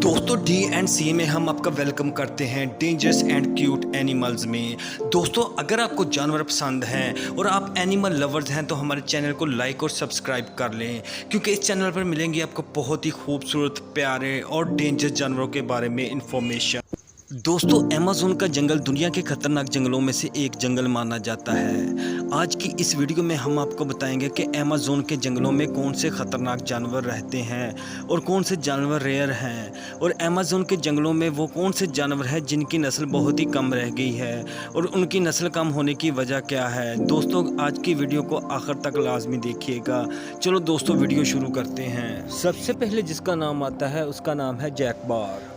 दोस्तों D&C में हम आपका वेलकम करते हैं डेंजरस एंड क्यूट एनिमल्स में। दोस्तों अगर आपको जानवर पसंद हैं और आप एनिमल लवर्स हैं तो हमारे चैनल को लाइक और सब्सक्राइब कर लें, क्योंकि इस चैनल पर मिलेंगे आपको बहुत ही खूबसूरत, प्यारे और डेंजरस जानवरों के बारे में इंफॉर्मेशन। दोस्तों अमेज़न का जंगल दुनिया के खतरनाक जंगलों में से एक जंगल माना जाता है। आज की इस वीडियो में हम आपको बताएंगे कि अमेज़न के जंगलों में कौन से खतरनाक जानवर रहते हैं और कौन से जानवर रेयर हैं, और अमेज़न के जंगलों में वो कौन से जानवर हैं जिनकी नस्ल बहुत ही कम रह गई है और उनकी नस्ल कम होने की वजह क्या है। दोस्तों आज की वीडियो को आखिर तक लाजमी देखिएगा। चलो दोस्तों वीडियो शुरू करते हैं। सबसे पहले जिसका नाम आता है उसका नाम है जैगुआर।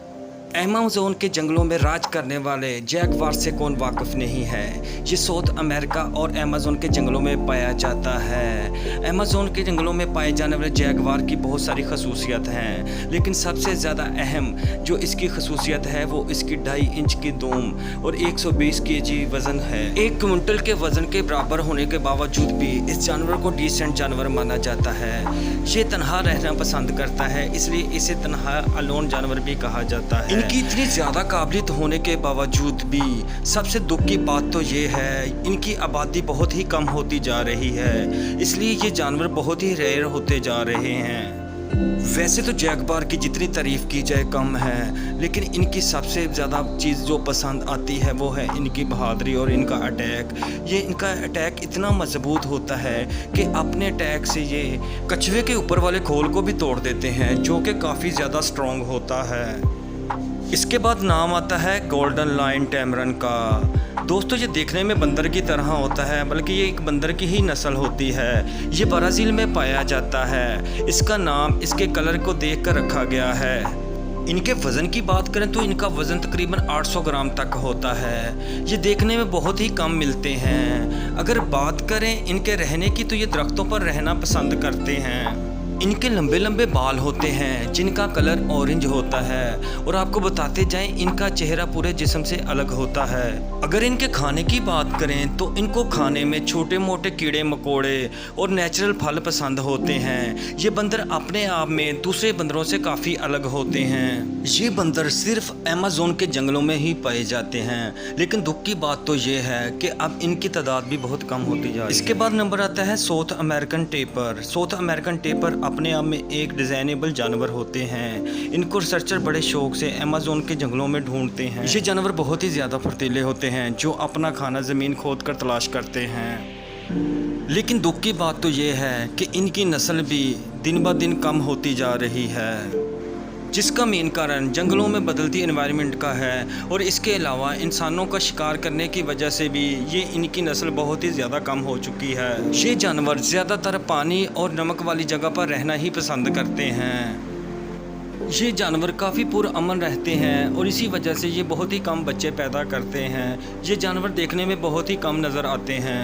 अमेज़न के जंगलों में राज करने वाले जैगुआर से कौन वाकिफ़ नहीं है। ये साउथ अमेरिका और अमेज़न के जंगलों में पाया जाता है। अमेज़न के जंगलों में पाए जाने वाले जैगुआर की बहुत सारी खसूसियत हैं, लेकिन सबसे ज़्यादा अहम जो इसकी खसूसियत है वो इसकी 2.5 इंच की दूम और 120 kg वज़न है। 1 क्विंटल के वज़न के बराबर होने के बावजूद भी इस जानवर को डिसेंट जानवर माना जाता है। ये तन्हा रहना पसंद करता है, इसलिए इसे तन्हा अलोन जानवर भी कहा जाता है। इनकी इतनी ज़्यादा काबिलियत होने के बावजूद भी सबसे दुख की बात तो ये है इनकी आबादी बहुत ही कम होती जा रही है, इसलिए ये जानवर बहुत ही रेयर होते जा रहे हैं। वैसे तो जैगुआर की जितनी तारीफ़ की जाए कम है, लेकिन इनकी सबसे ज़्यादा चीज़ जो पसंद आती है वो है इनकी बहादुरी और इनका अटैक। ये इनका अटैक इतना मजबूत होता है कि अपने अटैक से ये कछुए के ऊपर वाले खोल को भी तोड़ देते हैं, जो कि काफ़ी ज़्यादा स्ट्रॉन्ग होता है। इसके बाद नाम आता है गोल्डन लायन टैमरन का। दोस्तों ये देखने में बंदर की तरह होता है, बल्कि ये एक बंदर की ही नस्ल होती है। ये ब्राज़ील में पाया जाता है। इसका नाम इसके कलर को देखकर रखा गया है। इनके वज़न की बात करें तो इनका वज़न तकरीबन 800 ग्राम तक होता है। ये देखने में बहुत ही कम मिलते हैं। अगर बात करें इनके रहने की तो ये दरख्तों पर रहना पसंद करते हैं। इनके लंबे लंबे बाल होते हैं जिनका कलर ऑरेंज होता है, और आपको बताते जाएं इनका चेहरा पूरे जिस्म से अलग होता है। अगर इनके खाने की बात करें तो इनको खाने में छोटे मोटे कीड़े मकोड़े और नेचुरल फल पसंद होते हैं। ये बंदर अपने आप में दूसरे बंदरों से काफ़ी अलग होते हैं। ये बंदर सिर्फ अमेज़न के जंगलों में ही पाए जाते हैं, लेकिन दुख की बात तो ये है कि अब इनकी तादाद भी बहुत कम होती जा रही है। इसके बाद नंबर आता है south American taper. South American taper अपने आप में एक डिज़ाइनेबल जानवर होते हैं। इनको रिसर्चर बड़े शौक से अमेज़न के जंगलों में ढूंढते हैं। ये जानवर बहुत ही ज़्यादा फुर्तीले होते हैं, जो अपना खाना ज़मीन खोद कर तलाश करते हैं। लेकिन दुख की बात तो ये है कि इनकी नस्ल भी दिन ब दिन कम होती जा रही है, जिसका मेन कारण जंगलों में बदलती एनवायरनमेंट का है, और इसके अलावा इंसानों का शिकार करने की वजह से भी ये इनकी नस्ल बहुत ही ज़्यादा कम हो चुकी है। ये जानवर ज़्यादातर पानी और नमक वाली जगह पर रहना ही पसंद करते हैं। ये जानवर काफ़ी पुरअमन रहते हैं और इसी वजह से ये बहुत ही कम बच्चे पैदा करते हैं। ये जानवर देखने में बहुत ही कम नज़र आते हैं।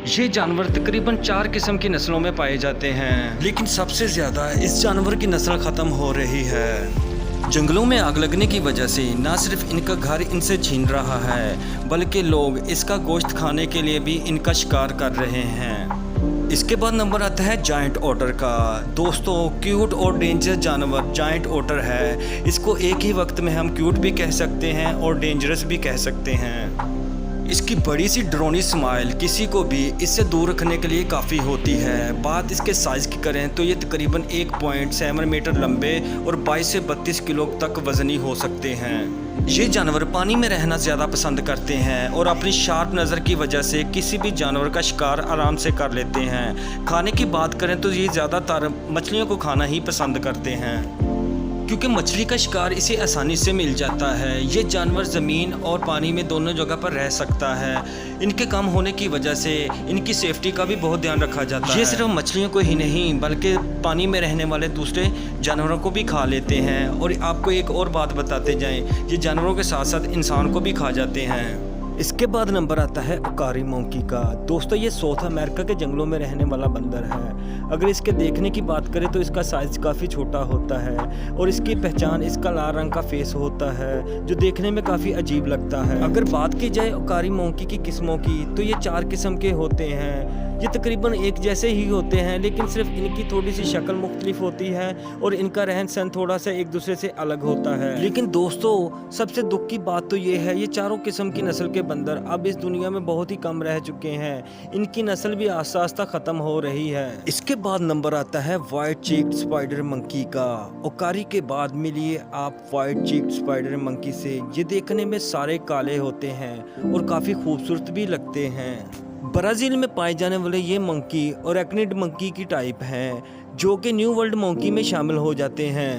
ये जानवर तकरीबन 4 किस्म की नस्लों में पाए जाते हैं, लेकिन सबसे ज़्यादा इस जानवर की नस्ल ख़त्म हो रही है। जंगलों में आग लगने की वजह से न सिर्फ इनका घर इनसे छीन रहा है, बल्कि लोग इसका गोश्त खाने के लिए भी इनका शिकार कर रहे हैं। इसके बाद नंबर आता है जायंट ओटर का। दोस्तों क्यूट और डेंजरस जानवर जायंट ओटर है। इसको एक ही वक्त में हम क्यूट भी कह सकते हैं और डेंजरस भी कह सकते हैं। इसकी बड़ी सी ड्रोनी स्माइल किसी को भी इससे दूर रखने के लिए काफ़ी होती है। बात इसके साइज़ की करें तो ये तकरीबन 1.7 मीटर लंबे और 22 से 32 किलो तक वज़नी हो सकते हैं। ये जानवर पानी में रहना ज़्यादा पसंद करते हैं और अपनी शार्प नज़र की वजह से किसी भी जानवर का शिकार आराम से कर लेते हैं। खाने की बात करें तो ये ज़्यादातर मछलियों को खाना ही पसंद करते हैं, क्योंकि मछली का शिकार इसे आसानी से मिल जाता है। ये जानवर ज़मीन और पानी में दोनों जगह पर रह सकता है। इनके कम होने की वजह से इनकी सेफ्टी का भी बहुत ध्यान रखा जाता है। ये सिर्फ मछलियों को ही नहीं बल्कि पानी में रहने वाले दूसरे जानवरों को भी खा लेते हैं। और आपको एक और बात बताते जाएं, ये जानवरों के साथ साथ इंसान को भी खा जाते हैं। इसके बाद नंबर आता है ओकारी मंकी का। दोस्तों ये साउथ अमेरिका के जंगलों में रहने वाला बंदर है। अगर इसके देखने की बात करें तो इसका साइज़ काफ़ी छोटा होता है और इसकी पहचान इसका लाल रंग का फेस होता है, जो देखने में काफ़ी अजीब लगता है। अगर बात की जाए ओकारी मंकी की किस्मों की तो ये 4 किस्म के होते हैं। ये तकरीबन एक जैसे ही होते हैं, लेकिन सिर्फ इनकी थोड़ी सी शक्ल मुख्तलिफ होती है और इनका रहन सहन थोड़ा सा एक दूसरे से अलग होता है। लेकिन दोस्तों सबसे दुख की बात तो ये है, ये चारों किस्म की नस्ल के बंदर अब इस दुनिया में बहुत ही कम रह चुके हैं। इनकी नस्ल भी आस्ता आस्ता खत्म हो रही है। इसके बाद नंबर आता है व्हाइट चीक्ड स्पाइडर मंकी का। ओकारी के बाद मिलिए आप व्हाइट चीक्ड स्पाइडर मंकी से। ये देखने में सारे काले होते हैं और काफी खूबसूरत भी लगते हैं। ब्राज़ील में पाए जाने वाले ये मंकी और एक्निड मंकी की टाइप हैं, जो कि न्यू वर्ल्ड मंकी में शामिल हो जाते हैं।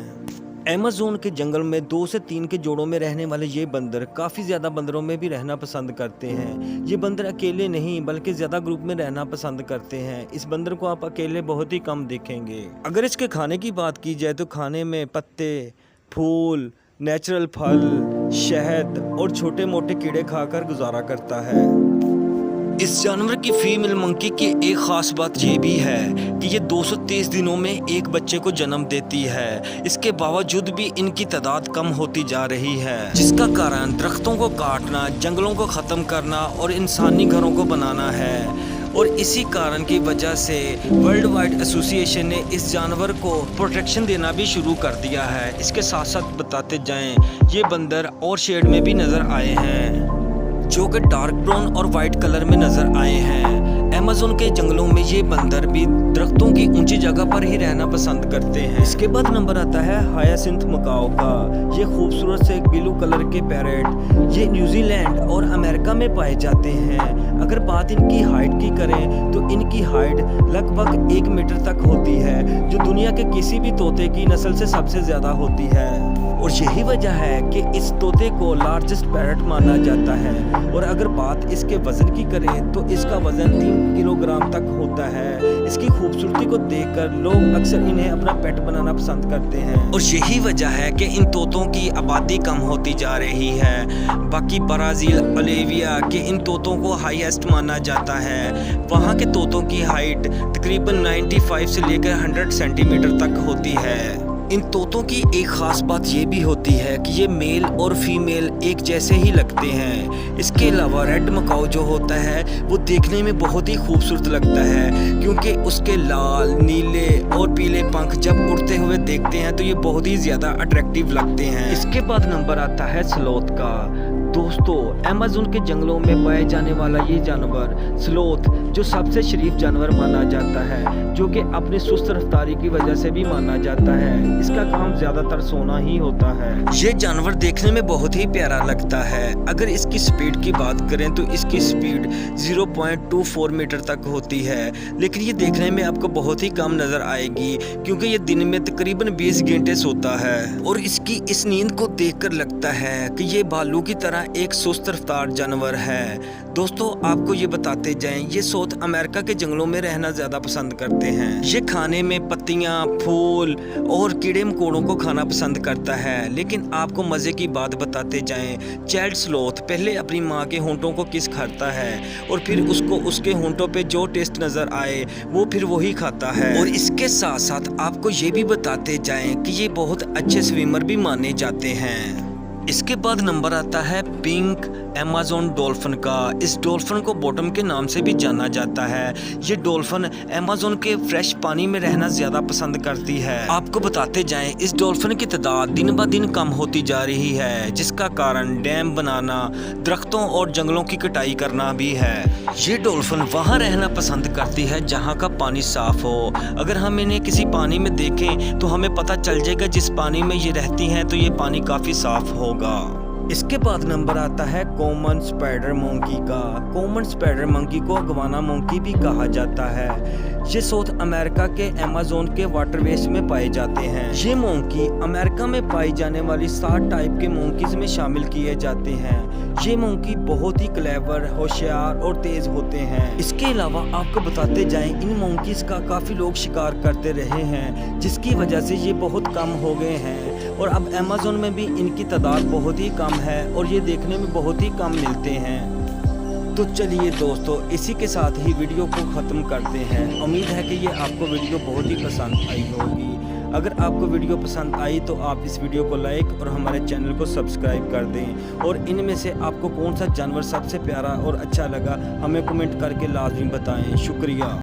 अमेज़न के जंगल में 2 से 3 के जोड़ों में रहने वाले ये बंदर काफ़ी ज़्यादा बंदरों में भी रहना पसंद करते हैं। ये बंदर अकेले नहीं बल्कि ज़्यादा ग्रुप में रहना पसंद करते हैं। इस बंदर को आप अकेले बहुत ही कम देखेंगे। अगर इसके खाने की बात की जाए तो खाने में पत्ते, फूल, नेचुरल फल, शहद और छोटे मोटे कीड़े खाकर गुजारा करता है। इस जानवर की फीमेल मंकी की एक ख़ास बात ये भी है कि ये 230 दिनों में एक बच्चे को जन्म देती है। इसके बावजूद भी इनकी तादाद कम होती जा रही है, जिसका कारण दरख्तों को काटना, जंगलों को ख़त्म करना और इंसानी घरों को बनाना है। और इसी कारण की वजह से वर्ल्ड वाइड एसोसिएशन ने इस जानवर को प्रोटेक्शन देना भी शुरू कर दिया है। इसके साथ साथ बताते जाएं, ये बंदर और शेड में भी नज़र आए हैं, जो कि डार्क ब्राउन और वाइट कलर में नजर आए हैं। अमेज़न के जंगलों में ये बंदर भी दरख्तों की ऊंची जगह पर ही रहना पसंद करते हैं। इसके बाद नंबर आता है हायासिंथ मकाओ का। ये खूबसूरत से ब्लू कलर के पैरेट ये न्यूजीलैंड और अमेरिका में पाए जाते हैं। अगर बात इनकी हाइट की करें तो इनकी हाइट लगभग 1 मीटर तक होती है, जो दुनिया के किसी भी तोते की नस्ल से सबसे ज़्यादा होती है। और यही वजह है कि इस तोते को लार्जेस्ट पैरेट माना जाता है। और अगर बात इसके वजन की करें तो इसका वजन 3 किलोग्राम तक होता है। इसकी खूबसूरती को देखकर लोग अक्सर इन्हें अपना पेट बनाना पसंद करते हैं। और यही वजह है कि इन तोतों की आबादी कम होती जा रही है। बाकी ब्राज़ील, बोलिविया के इन तोतों को हाईएस्ट माना जाता है। वहाँ के तोतों की हाइट तकरीबन 95 से लेकर 100 सेंटीमीटर तक होती है। इन तोतों की एक ख़ास बात ये भी होती है कि ये मेल और फीमेल एक जैसे ही लगते हैं। इसके अलावा रेड मकाओ जो होता है वो देखने में बहुत ही खूबसूरत लगता है, क्योंकि उसके लाल, नीले और पीले पंख जब उड़ते हुए देखते हैं तो ये बहुत ही ज़्यादा अट्रैक्टिव लगते हैं। इसके बाद नंबर आता है स्लोथ का। दोस्तों अमेज़न के जंगलों में पाए जाने वाला ये जानवर स्लोथ जो सबसे शरीफ जानवर माना जाता है, जो कि अपनी सुस्त रफ्तारी की वजह से भी माना जाता है। इसका काम ज्यादातर सोना ही होता है। ये जानवर देखने में बहुत ही प्यारा लगता है। अगर इसकी स्पीड की बात करें तो इसकी स्पीड 0.24 मीटर तक होती है, लेकिन ये देखने में आपको बहुत ही कम नजर आएगी, क्योंकि ये दिन में तकरीबन 20 घंटे सोता है। और इसकी इस नींद को देखकर लगता है कि ये भालू की तरह एक सुस्त रफ्तार जानवर है। दोस्तों आपको ये बताते जाएं, ये साउथ अमेरिका के जंगलों में रहना ज्यादा पसंद करते हैं। ये खाने में पत्तियां, फूल और कीड़े मकोड़ों को खाना पसंद करता है। लेकिन आपको मजे की बात बताते जाएं, चाइल्ड स्लोथ पहले अपनी माँ के होंठों को किस करता है और फिर उसको उसके होंठों पे जो टेस्ट नजर आए वो फिर वही खाता है। और इसके साथ साथ आपको ये भी बताते जाएं कि ये बहुत अच्छे स्विमर भी माने जाते हैं। इसके बाद नंबर आता है पिंक अमेज़न डॉल्फिन का। इस डॉल्फिन को बॉटम के नाम से भी जाना जाता है। ये डॉल्फिन अमेज़न के फ्रेश पानी में रहना ज़्यादा पसंद करती है। आपको बताते जाएं, इस डॉल्फिन की तादाद दिन ब दिन कम होती जा रही है, जिसका कारण डैम बनाना, दरख्तों और जंगलों की कटाई करना भी है। ये डॉल्फिन वहाँ रहना पसंद करती है जहाँ का पानी साफ हो। अगर हम इन्हें किसी पानी में देखें तो हमें पता चल जाएगा जिस पानी में ये रहती हैं तो ये पानी काफ़ी साफ होगा। इसके बाद नंबर आता है कॉमन स्पाइडर मंकी का। कॉमन स्पाइडर मंकी को अगवाना मंकी भी कहा जाता है। ये साउथ अमेरिका के अमेज़न के वाटरवेज में पाए जाते हैं। ये मंकी अमेरिका में पाई जाने वाली 7 टाइप के मंकीज में शामिल किए जाते हैं। ये मंकी बहुत ही क्लेवर, होशियार और तेज होते हैं। इसके अलावा आपको बताते जाएं, इन मंकीज का काफी लोग शिकार करते रहे हैं, जिसकी वजह से ये बहुत कम हो गए हैं और अब अमेज़न में भी इनकी तादाद बहुत ही कम है और ये देखने में बहुत ही कम मिलते हैं। तो चलिए दोस्तों, इसी के साथ ही वीडियो को ख़त्म करते हैं। उम्मीद है कि ये आपको वीडियो बहुत ही पसंद आई होगी। अगर आपको वीडियो पसंद आई तो आप इस वीडियो को लाइक और हमारे चैनल को सब्सक्राइब कर दें। और इनमें से आपको कौन सा जानवर सबसे प्यारा और अच्छा लगा हमें कमेंट करके लाजमी बताएं। शुक्रिया।